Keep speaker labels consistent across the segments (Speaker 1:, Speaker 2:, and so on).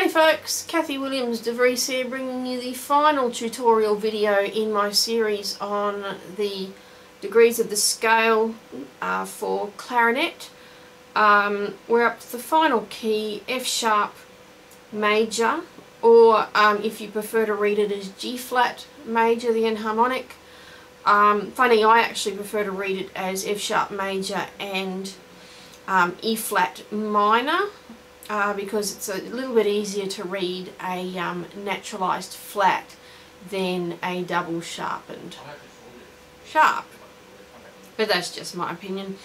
Speaker 1: G'day folks, Kathy Williams-Devries here, bringing you the final tutorial video in my series on the degrees of the scale for clarinet. We're up to the final key, F sharp major, or if you prefer to read it as G flat major, the enharmonic. Funny, I actually prefer to read it as F sharp major and E flat minor. Because it's a little bit easier to read a naturalized flat than a double sharpened sharp. But that's just my opinion.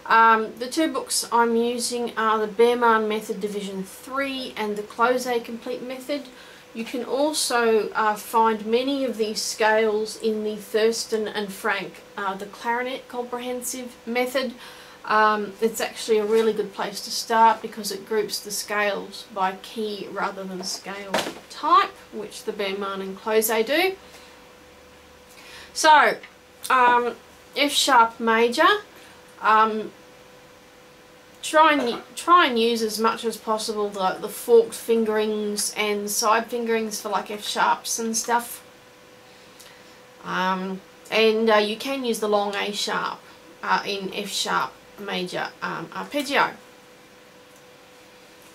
Speaker 1: The two books I'm using are the Baermann Method Division 3 and the Klose Complete Method. You can also find many of these scales in the Thurston and Frank, the Clarinet Comprehensive Method. It's actually a really good place to start because it groups the scales by key rather than scale type, which the Baermann and Klose do. So, F sharp major, try and use as much as possible the forked fingerings and side fingerings for like F sharps and stuff. And you can use the long A sharp in F sharp major arpeggio.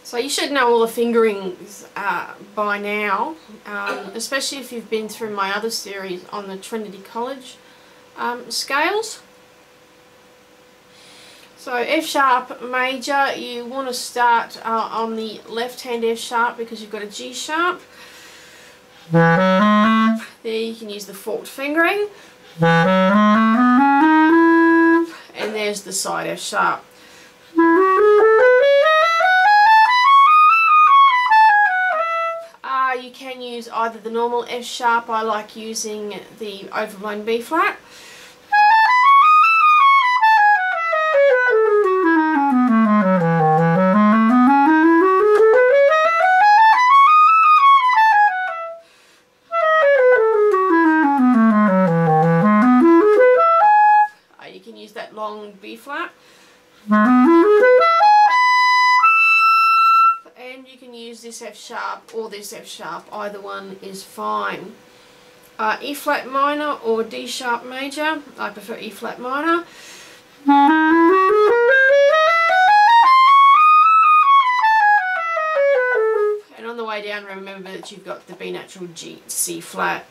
Speaker 1: So you should know all the fingerings by now, especially if you've been through my other series on the Trinity College scales. So F sharp major, you want to start on the left hand F sharp because you've got a G sharp. There you can use the forked fingering. And there's the side F sharp. You can use either the normal F sharp. I like using the overblown B flat. You can use that long B flat. And you can use this F sharp or this F sharp, either one is fine. E flat minor or D sharp major, I prefer E flat minor. And on the way down, remember that you've got the B natural G, C flat.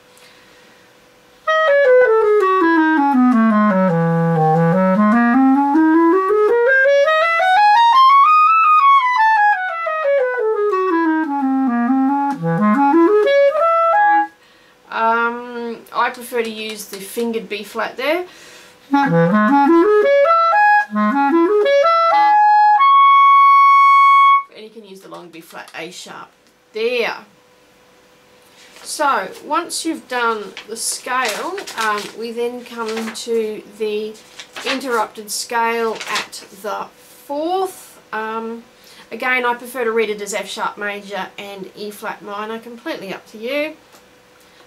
Speaker 1: I prefer to use the fingered B flat there. And you can use the long B flat A sharp there. So once you've done the scale, we then come to the interrupted scale at the fourth. Again, I prefer to read it as F sharp major and E flat minor, completely up to you.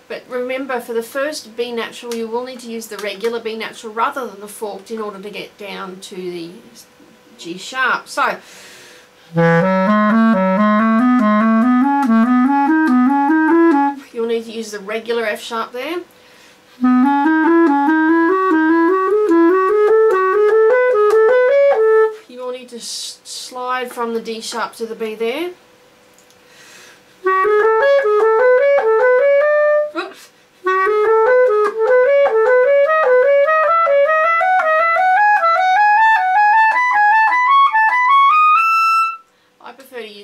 Speaker 1: But remember, for the first B natural, you will need to use the regular B natural rather than the forked in order to get down to the G sharp. So, you'll need to use the regular F sharp there. You will need to slide from the D sharp to the B there.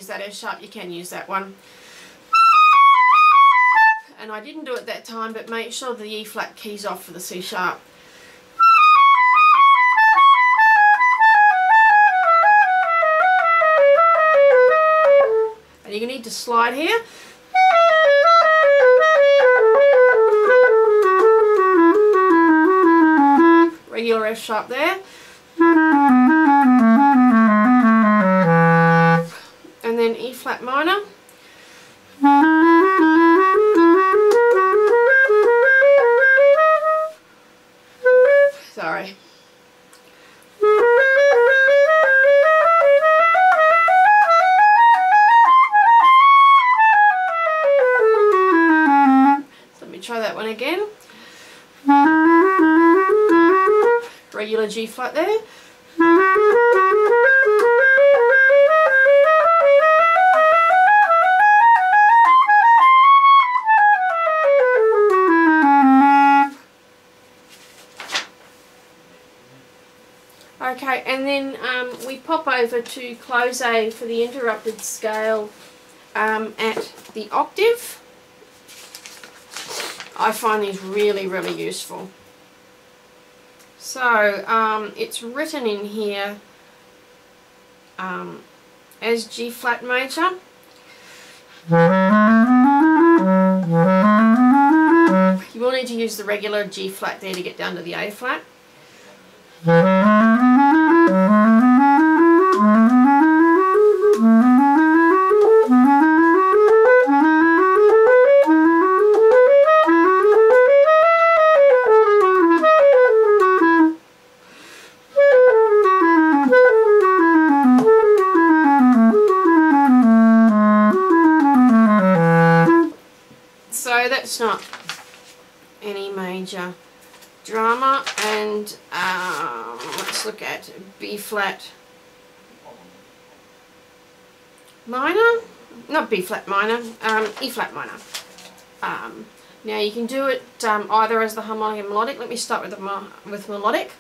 Speaker 1: That F sharp, you can use that one. And I didn't do it that time, but make sure the E flat key's off for the C sharp. And you need to slide here. Regular F sharp there. And then E flat minor. Sorry. regular G flat there. Okay, and then we pop over to Klose for the interrupted scale at the octave. I find these really, really useful. So it's written in here as G flat major. You will need to use the regular G flat there to get down to the A flat. So that's not any major drama, and let's look at B flat minor, not B flat minor, E flat minor. Now you can do it either as the harmonic and melodic. Let me start with melodic.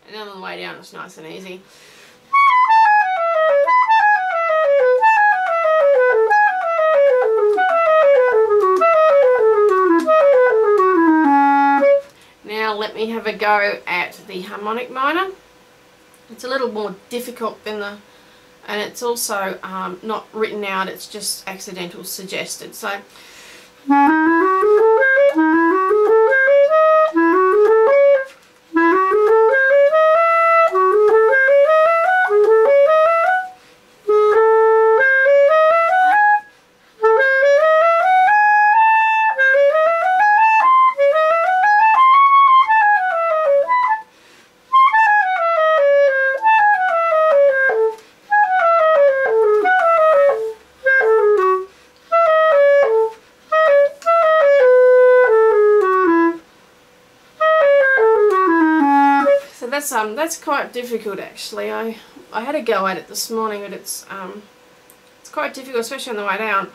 Speaker 1: And then on the way down it's nice and easy. Now let me have a go at the harmonic minor. It's a little more difficult than the, and it's also not written out, it's just accidental suggested. So that's quite difficult actually. I had a go at it this morning, but it's quite difficult, especially on the way down.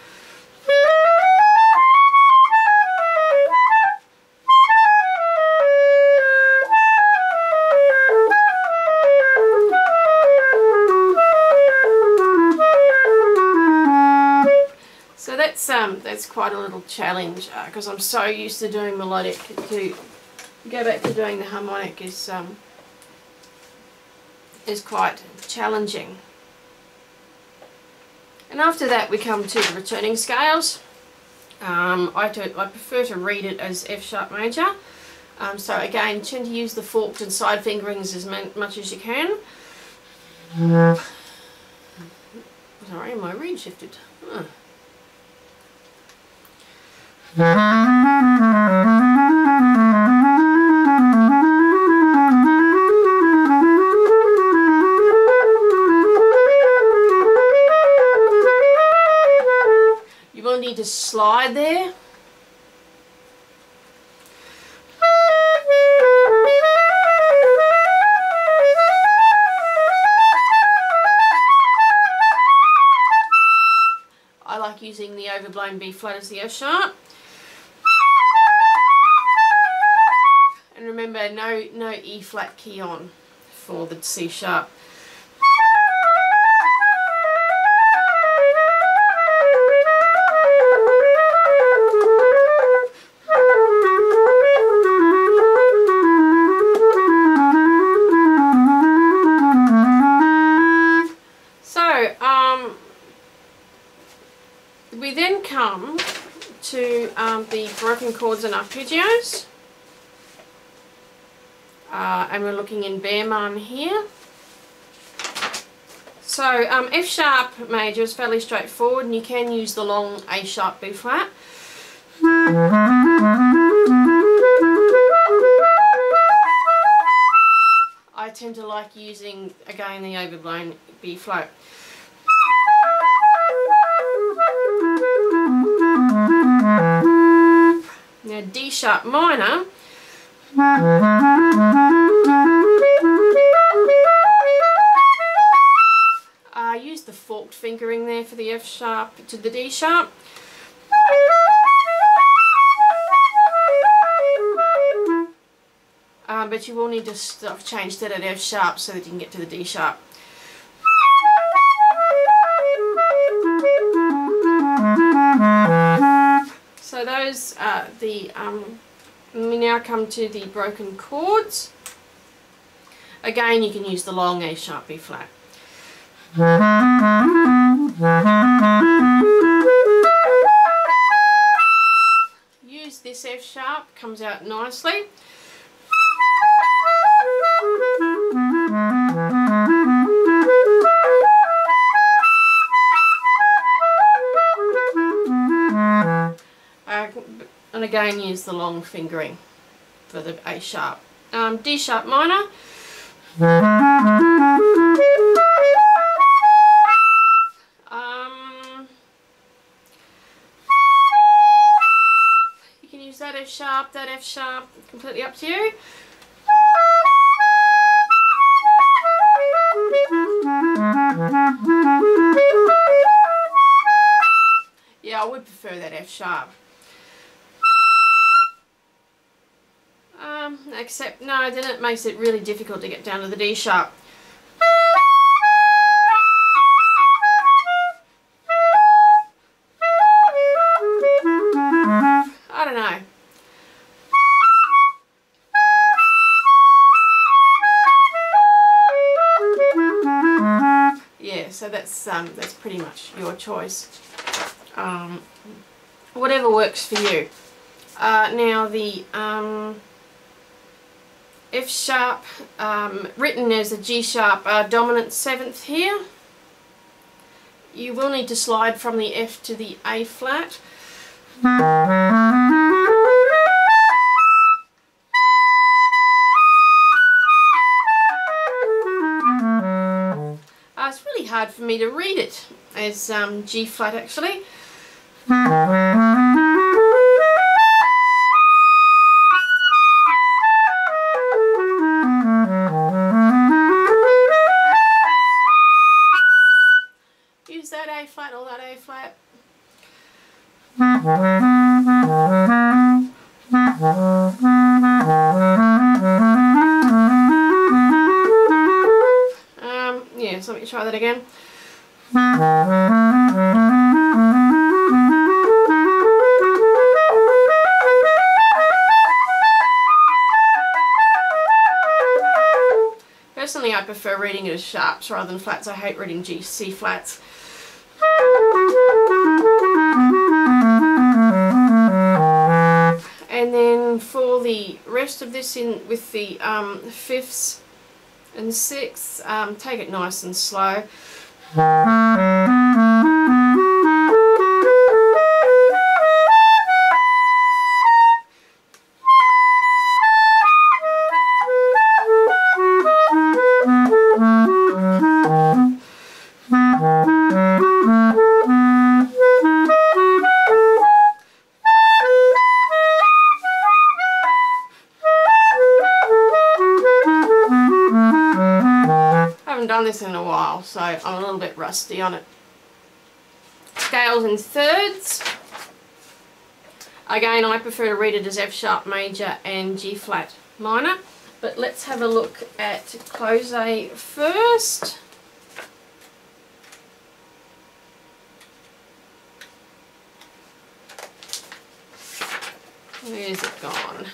Speaker 1: So that's quite a little challenge because I'm so used to doing melodic. To go back to doing the harmonic is quite challenging. And after that we come to the returning scales. I prefer to read it as F sharp major. So again, tend to use the forked and side fingerings as much as you can. Sorry, my reed shifted. Huh. You will need to slide there. I like using the overblown B flat as the F sharp. And remember, no E flat key on for the C sharp. We then come to the broken chords and arpeggios, and we're looking in Baermann here. So F sharp major is fairly straightforward, and you can use the long A sharp B flat. I tend to like using, again, the overblown B flat. Now D sharp minor, use the forked fingering there for the F sharp to the D sharp. But you will need to change that at F sharp so that you can get to the D sharp. So those are the, we now come to the broken chords. Again, you can use the long A sharp B flat. Use this F sharp, comes out nicely. And again, use the long fingering for the A sharp. D sharp minor. You can use that F sharp, completely up to you. Yeah, I would prefer that F sharp. Except, no, then it makes it really difficult to get down to the D sharp. I don't know. Yeah, so that's pretty much your choice. Whatever works for you. Now the F sharp, written as a G sharp dominant 7th here. You will need to slide from the F to the A flat. It's really hard for me to read it as G flat actually. Use that A flat or that A flat. Yeah, so let me try that again. Personally, I prefer reading it as sharps rather than flats. I hate reading C flats. And then for the rest of this, in with the 5ths and 6ths, take it nice and slow. Done this in a while, so I'm a little bit rusty on it. Scales in thirds. Again, I prefer to read it as F sharp major and G flat minor, but let's have a look at Klose first. Where's it gone?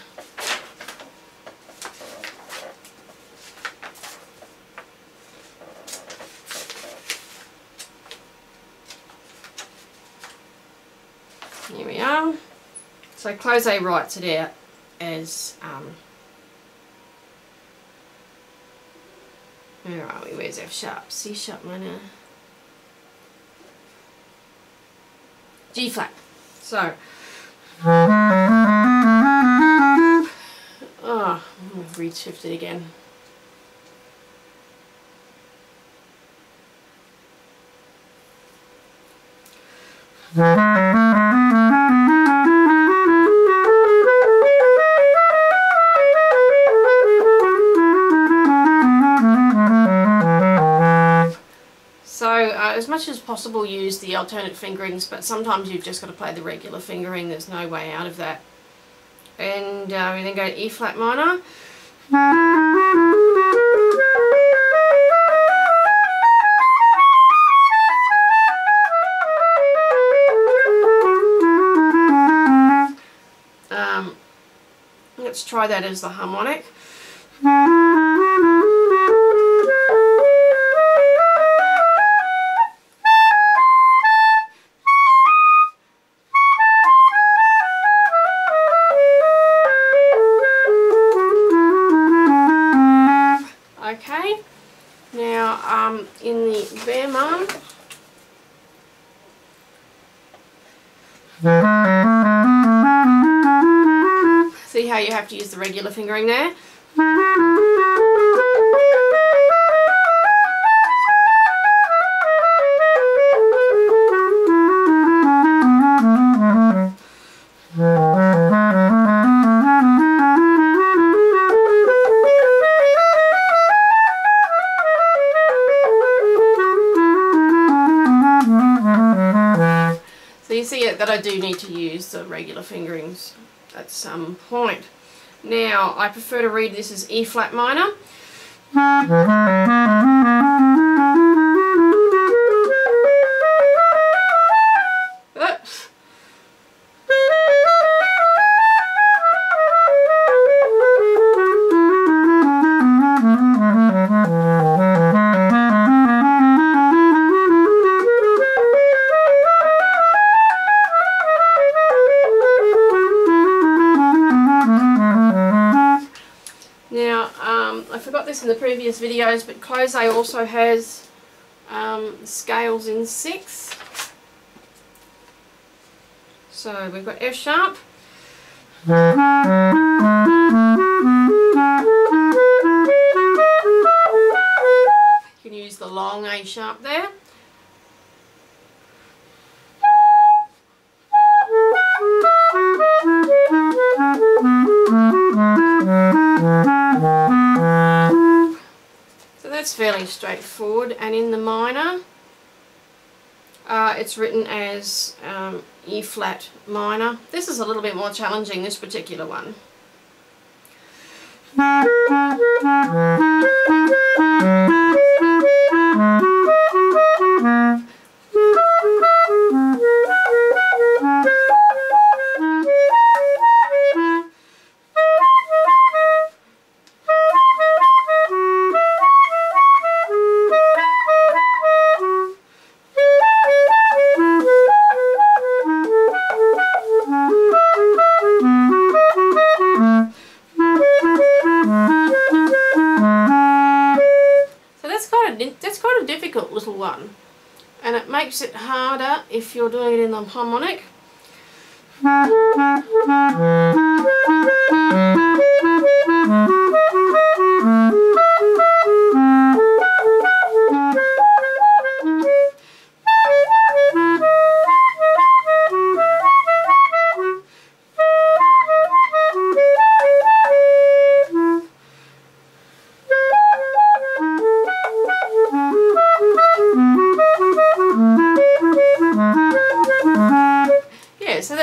Speaker 1: Here we are. So Klose writes it out as, where are we? Where's F sharp? C sharp minor. G flat. So, oh, we've reshifted again. As much as possible use the alternate fingerings, but sometimes you've just got to play the regular fingering, there's no way out of that. And we then go to E flat minor. Let's try that as the harmonic. Okay, now in the Baermann, see how you have to use the regular fingering there? So you see that I do need to use the regular fingerings at some point. Now, I prefer to read this as E flat minor. Oops. Now, I forgot this in the previous videos, but Klose also has scales in 6. So we've got F sharp, you can use the long A sharp there. So that's fairly straightforward, and in the minor it's written as E flat minor. This is a little bit more challenging, this particular one. That's quite a difficult little one, and it makes it harder if you're doing it in the harmonic.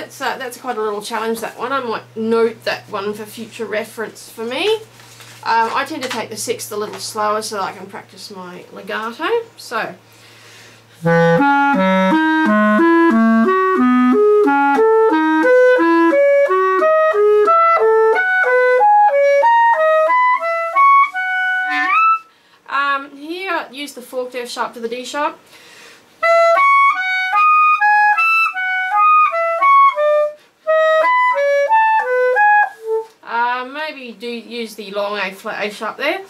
Speaker 1: So that's quite a little challenge, that one. I might note that one for future reference for me. I tend to take the 6th a little slower so that I can practice my legato. So. Here, use the forked F sharp to the D sharp. Maybe do use the long A flat A sharp there.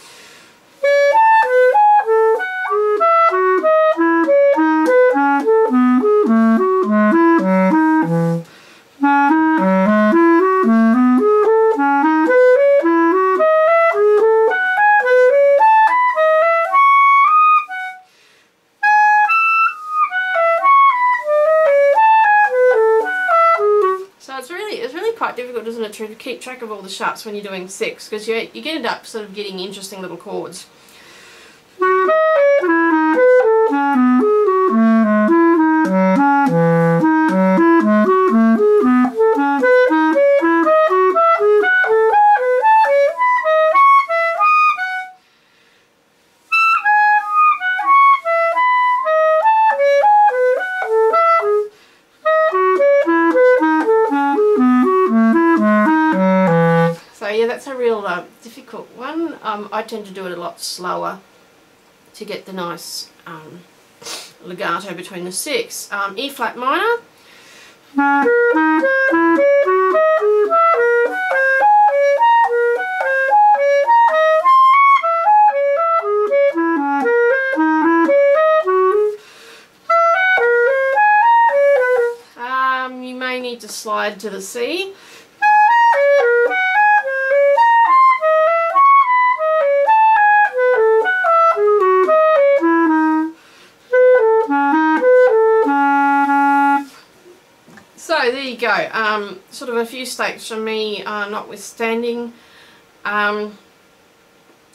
Speaker 1: it's really quite difficult, isn't it, to keep track of all the sharps when you're doing 6, because you end up sort of getting interesting little chords. So yeah, that's a real difficult one. I tend to do it a lot slower to get the nice legato between the 6. E flat minor. You may need to slide to the C. So there you go, sort of a few stakes from me notwithstanding.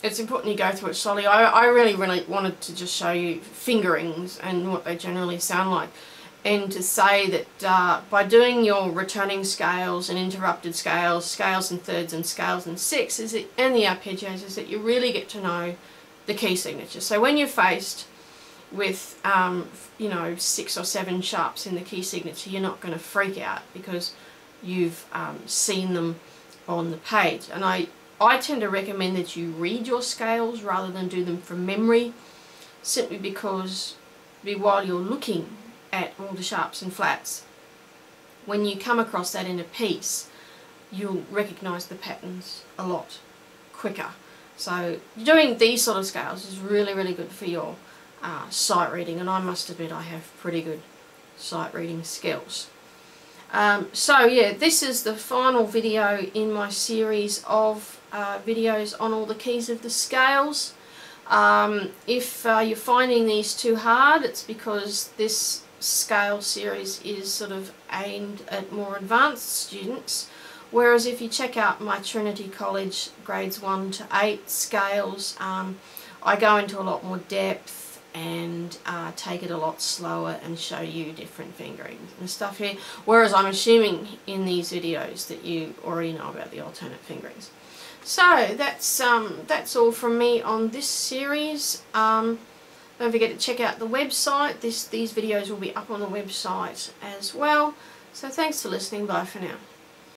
Speaker 1: It's important you go through it slowly. I really wanted to just show you fingerings and what they generally sound like, and to say that by doing your returning scales and interrupted scales, scales and thirds and scales and sixths, and the arpeggios, is that you really get to know the key signature. So when you're faced with you know, 6 or 7 sharps in the key signature, you're not going to freak out because you've seen them on the page. And I tend to recommend that you read your scales rather than do them from memory, simply because while you're looking at all the sharps and flats, when you come across that in a piece, you'll recognise the patterns a lot quicker. So doing these sort of scales is really good for your sight reading, and I must admit I have pretty good sight reading skills. So yeah, this is the final video in my series of videos on all the keys of the scales. If you're finding these too hard, it's because this scale series is sort of aimed at more advanced students, whereas if you check out my Trinity College grades 1 to 8 scales, I go into a lot more depth and take it a lot slower and show you different fingerings and stuff here, whereas I'm assuming in these videos that you already know about the alternate fingerings. So that's all from me on this series. Don't forget to check out the website. These videos will be up on the website as well. So thanks for listening. Bye for now.